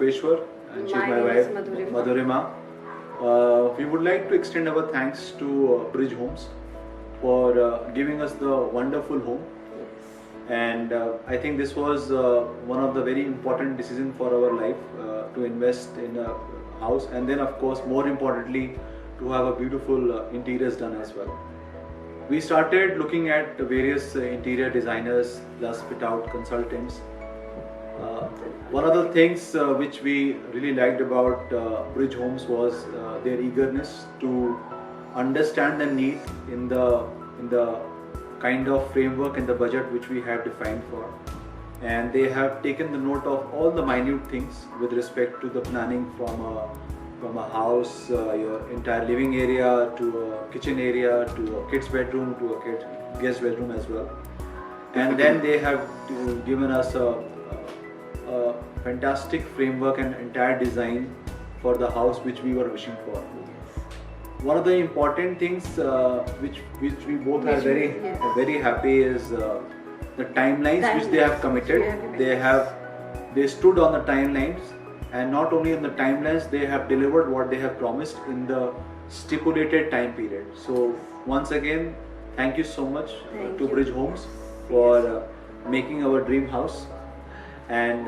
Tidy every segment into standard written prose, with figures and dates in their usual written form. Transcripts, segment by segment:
Gopeshwar and she's my wife, Madhurima. We would like to extend our thanks to Bridge Homes for giving us the wonderful home. And I think this was one of the very important decisions for our life, to invest in a house, and then of course more importantly to have a beautiful interiors done as well. We started looking at various interior designers plus fit out consultants. One of the things which we really liked about Bridge Homes was their eagerness to understand the need in the kind of framework and the budget which we have defined for. And they have taken the note of all the minute things with respect to the planning from a house, your entire living area, to a kitchen area, to a kid's bedroom, to a guest bedroom as well. And then they have given us a fantastic framework and entire design for the house which we were wishing for. One of the important things which we both are very happy is the timelines which they have committed. They stood on the timelines, and not only on the timelines, they have delivered what they have promised in the stipulated time period. So once again, thank you so much to Bridge Homes for making our dream house and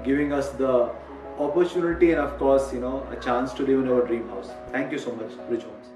giving us the opportunity and of course a chance to live in our dream house. Thank you so much, Bridge Homes.